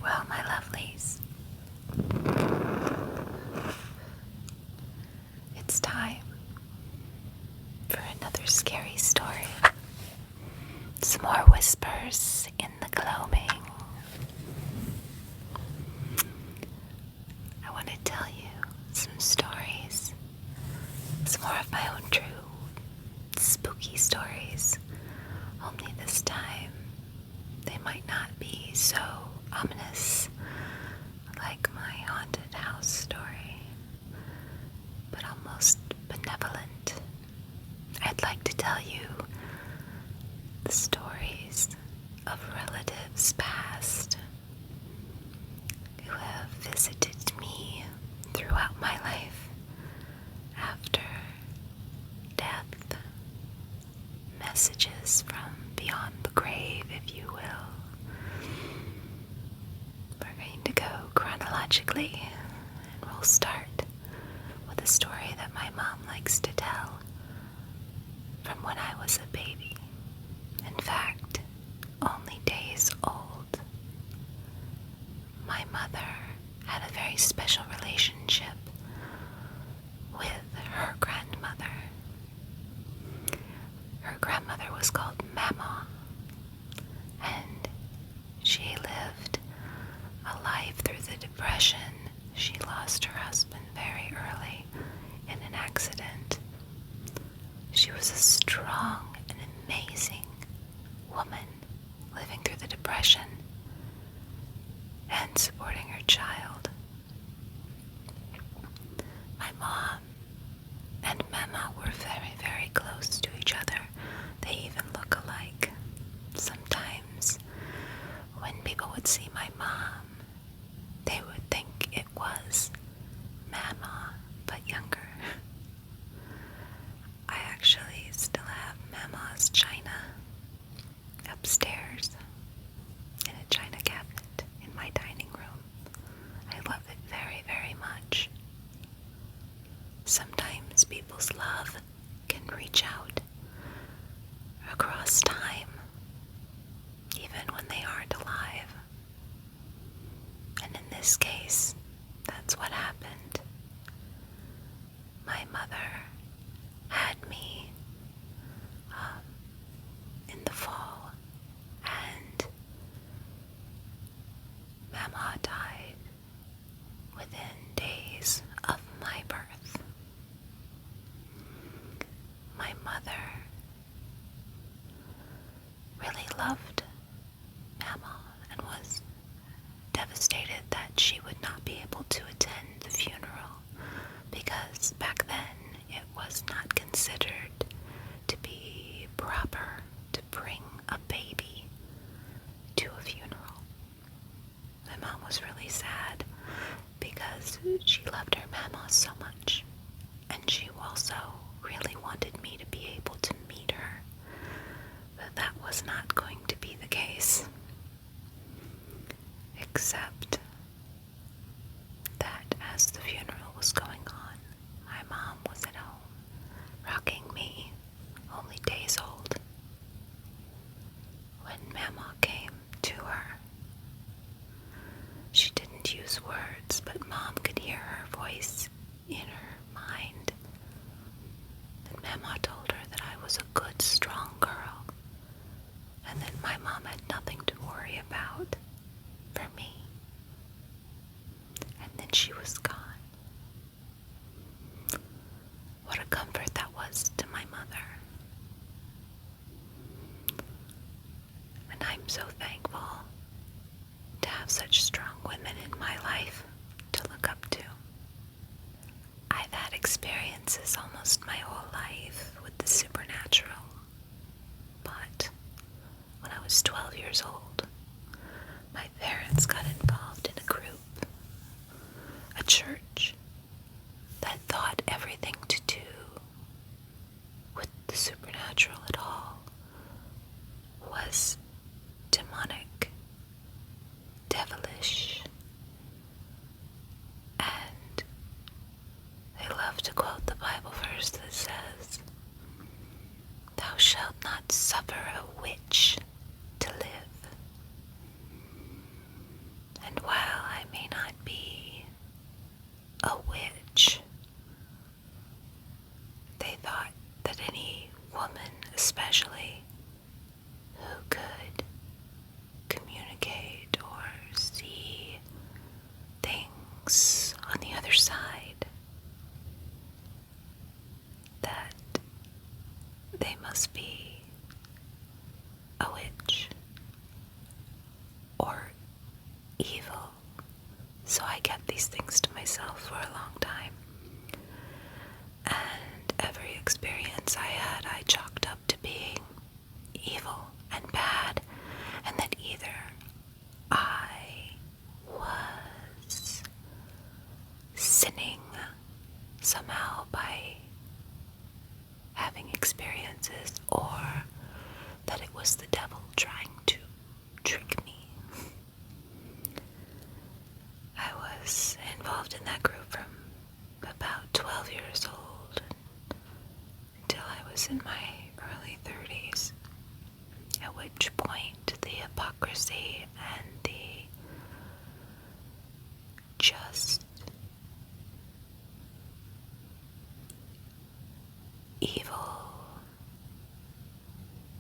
Well, my lovelies, it's time for another scary story. Some more whispers in the gloaming. I want to tell you some stories, some more of my own true spooky stories. Only this time, they might not be so ominous like my haunted house story, but almost benevolent. I'd like to tell you the stories of relatives past who have visited me throughout my life after death. Messages from beyond the grave, if you will. We're going to go chronologically, and we'll start with a story that my mom likes to tell from when I was a baby. In fact, only days old. My mother had a very special relationship with her grandmother. Her grandmother was called Mama, and she lived a life through the Depression. She lost her husband very early in an accident. She was a strong and amazing woman living through the Depression and supporting her child. My mom and Mama were very, very close to each other. They even look alike. Sometimes when people would see my mom, they would think it was Mama, but younger. I actually still have Mama's china upstairs in a china cabinet in my dining room. I love it very, very much. Sometimes people's love can reach out across time, even when they aren't alive. And in this case, that's what happened. My mother had me in the fall, and Mama died within days of my birth. My mother really loved Mama and was devastated that she would not be able to attend the funeral, because back then it was not considered to be proper to bring a baby to a funeral. My mom was really sad because she loved her Mama so much, and she also really wanted me to be able to meet her, but that was not going to be the case. Except that as the funeral was going on, my mom was at home, rocking me, only days old, when Mama came to her. She didn't use words, but Mom could hear her voice in her mind. And Mama told her that I was a good, strong girl, and that my mom had nothing to worry about for me. And then she was gone. What a comfort that was to my mother. And I'm so thankful to have such strong women in my life to look up to. I've had experiences almost my whole life with the supernatural, but when I was 12 years old, my parents got involved in a group, a church, that thought everything to do with the supernatural at all was demonic, devilish, and they love to quote the Bible verse that says, "Thou shalt not suffer a witch to live." And they must be a witch or evil. So I kept these things to myself for a long time. And every experience I had, I chalked up to being evil and bad, and that either I was sinning somehow by having experiences, or that it was the devil trying to trick me. I was involved in that group from about 12 years old until I was in my early 30s, at which point the hypocrisy and the just evil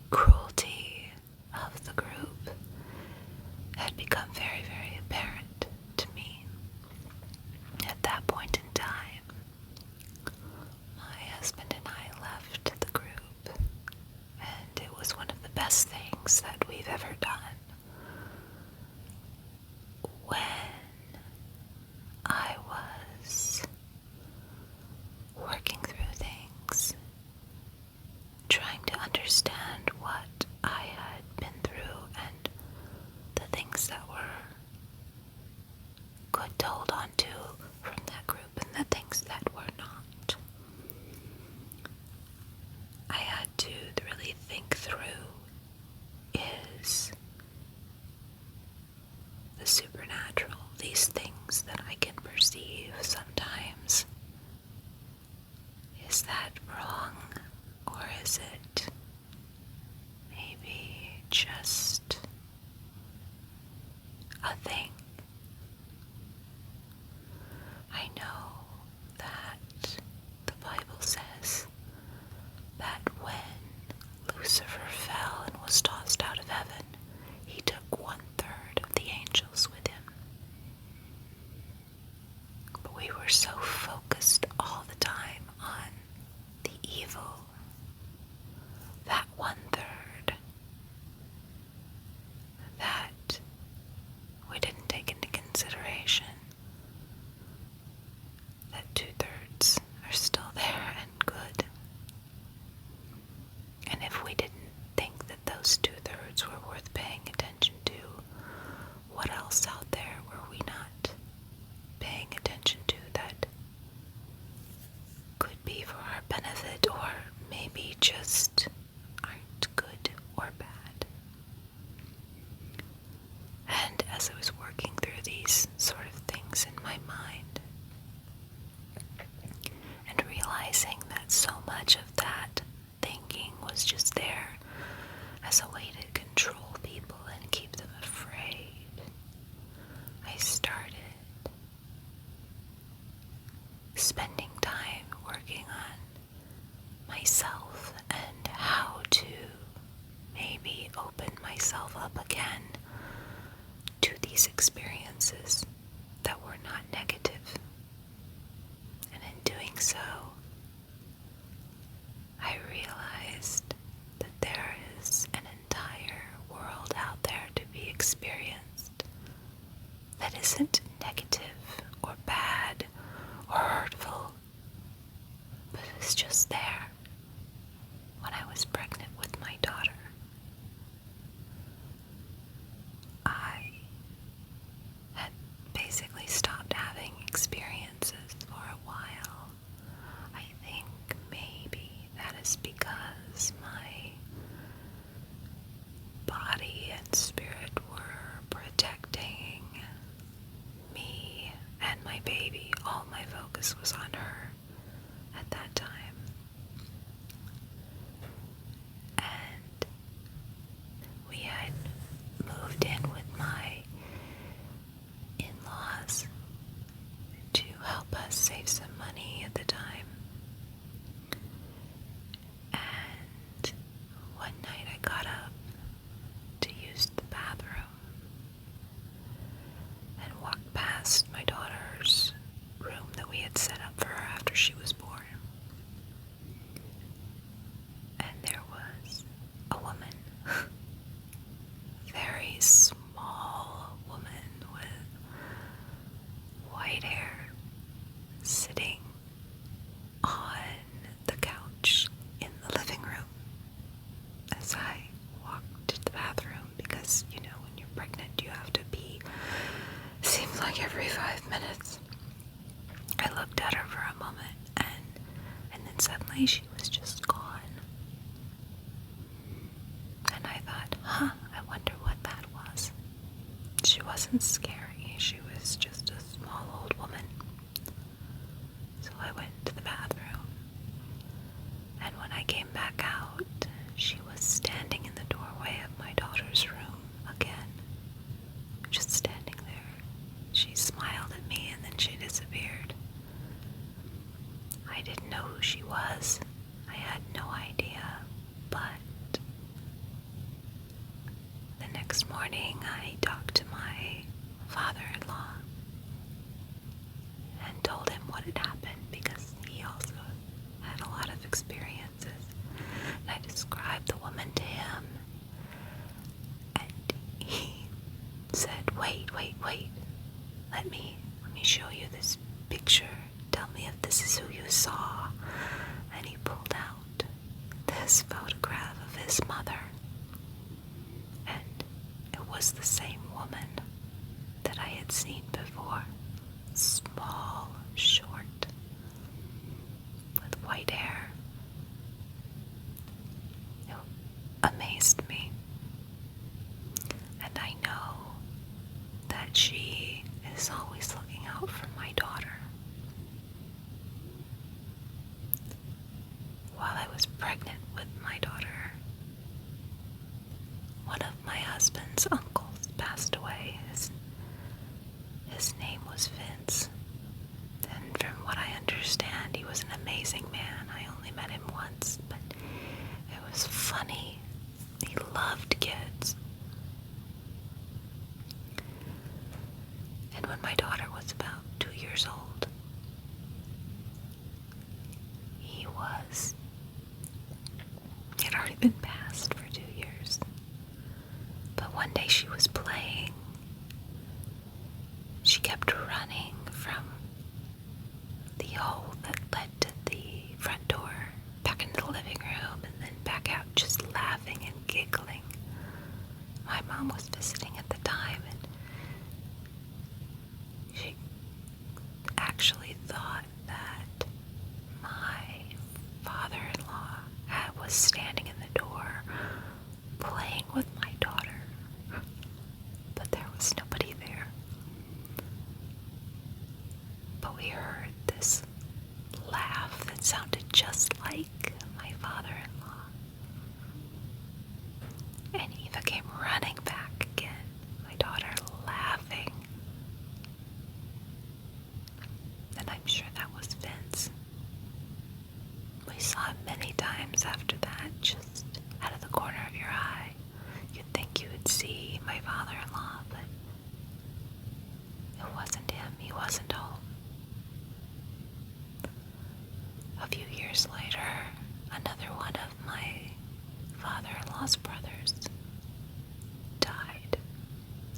cruelty of the group had become very, very apparent to me. At that point in time, my husband and I left the group, and it was one of the best things that we've ever done. When I was working through things, trying to understand what I had been through and the things that were good to hold on to from that group and the things that were not. I had to really think through, is the supernatural, these things that I can perceive sometimes, is that wrong, or is it maybe just a thing? I know that the Bible says that when Lucifer fell and was tossed out of heaven, he took 1/3 of the angels with him. But we were so focused all the time on the evil, that 1/3, that we didn't take into consideration that 2/3 are still there and good. And if we didn't think that those 2/3 were worth paying attention to, what else out there were we not paying attention to that could be for our benefit, or maybe just aren't good or bad? And as I was working through these sort of things in my mind, and realizing that so much of that thinking was just there as a way to control people and keep them afraid, I started spending time working on myself and how to maybe open myself up again to these experiences that were not negative. And in doing so, I realized that there is an entire world out there to be experienced that isn't negative or bad or hurtful, but is just there. When I was pregnant with my daughter, I had suddenly she was just gone. And I thought, I wonder what that was. She wasn't scary. She was just a small old woman. So I went to the bathroom. And when I came back out, she was standing in the doorway of my daughter's room again. Just standing there. She smiled at me and then she disappeared. I didn't know who she was. I had no idea. But the next morning I talked to my father-in-law and told him what had happened because he also had a lot of experiences. And I described the woman to him and he said, wait. Let me show you this picture. Tell me if this is who you saw. And he pulled out this photograph of his mother. And it was the same woman that I had seen before. Small, short, with white hair. It amazed me. And I know that she is always looking out for my daughter. While I was pregnant with my daughter, one of my husband's uncles passed away. His name was Vince. And from what I understand, he was an amazing man. I only met him once, but it was funny. He loved kids. And when my daughter was about 2 years old, he had already been passed for 2 years. But one day she was playing. She kept running from the hole that led to the front door, back into the living room, and then back out, just laughing and giggling. My mom was visiting at the time, and she actually thought that my father-in-law was standing in the door playing with my daughter, but there was nobody there. But we heard this laugh that sounded just like my father-in-law. And Eva came running back again, my daughter laughing. And I'm sure that was Vince. We saw him many times after that, just out of the corner of your eye. You'd think you would see my father-in-law, but it wasn't him. He wasn't home. A few years later, another one of my father-in-law's brothers died.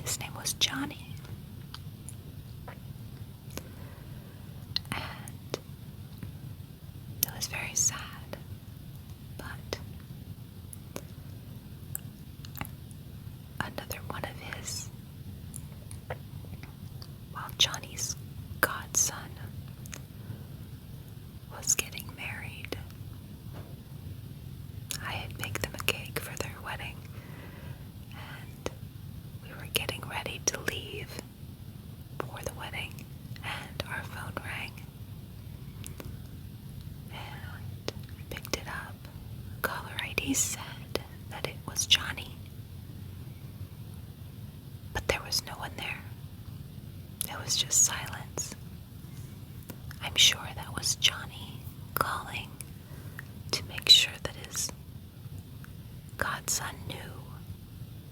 His name was Johnny. And it was very sad. But another one of his, Johnny's godson was getting married. I had baked them a cake for their wedding, and we were getting ready to leave for the wedding, and our phone rang. And I picked it up. Caller ID said that it was Johnny, but there was no one there. It was just silence. I'm sure that was Johnny calling to make sure that his godson knew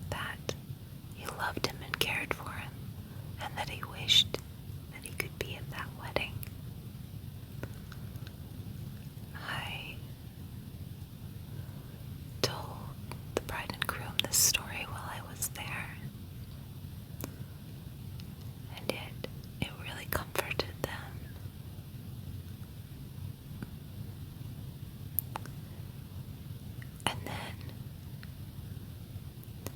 that he loved him and cared for him, and that he wished that he could be at that wedding. I told the bride and groom this story while I was there, and it really comforted them. And then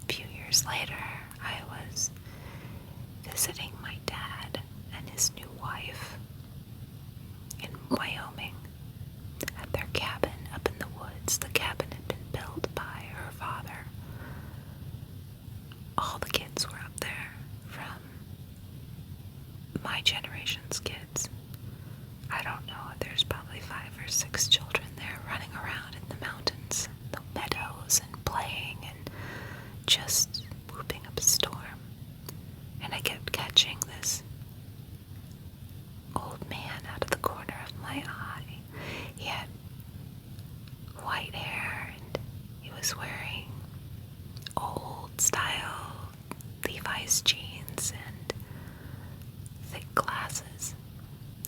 a few years later, I was visiting my dad and his new wife in Wyoming at their cabin. all the kids were up there from my generation's kids. I don't know, there's probably 5 or 6 children there running around in the mountains, the meadows, and playing and just whooping up a storm. And I kept catching this old man out of the corner of my eye. He had white hair and he was wearing old style Levi's jeans and thick glasses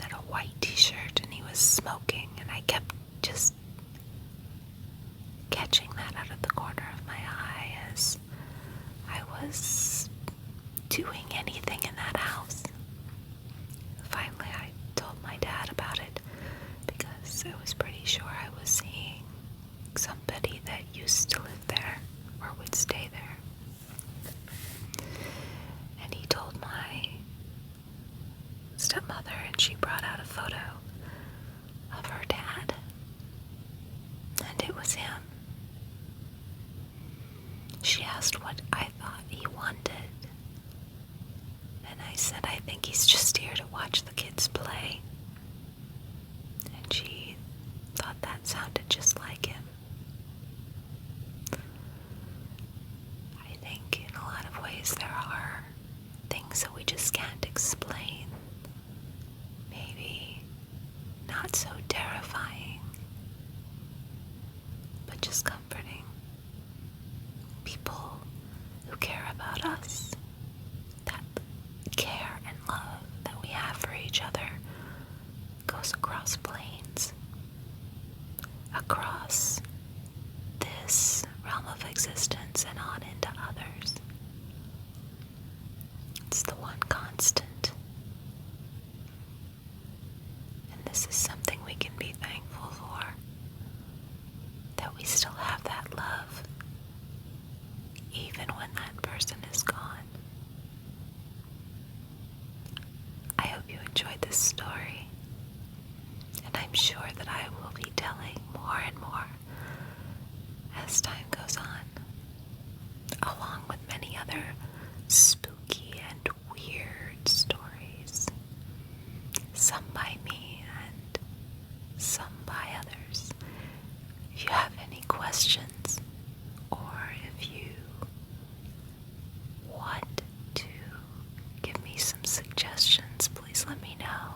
and a white t-shirt, and he was smoking, and I kept just catching that out of the corner of my eye as I was doing anything in that house. Finally, I told my dad about it because I was pretty sure I was seeing somebody that used to live there or would stay there. And he told my stepmother, and she brought out a photo of her dad, and it was him. She asked what I thought he wanted, and I said, I think he's just here to watch the kids play. And she thought that sounded just like him. I think in a lot of ways there are things that we just can't explain. Maybe not so terrifying, but just comforting. People who care about us, that care and love that we have for each other goes across planes, across this realm of existence and on into others. It's the one constant. And this is something we can be thankful for, that we still have that love, even when that person is gone. I hope you enjoyed this story, and I'm sure that I will be telling more and more as time goes on, along with many other spooky and weird stories, some by me and some by others. If you have any questions, or if you want to give me some suggestions, please let me know.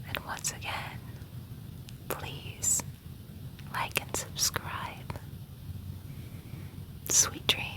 And once again, please like and subscribe. Sweet dreams.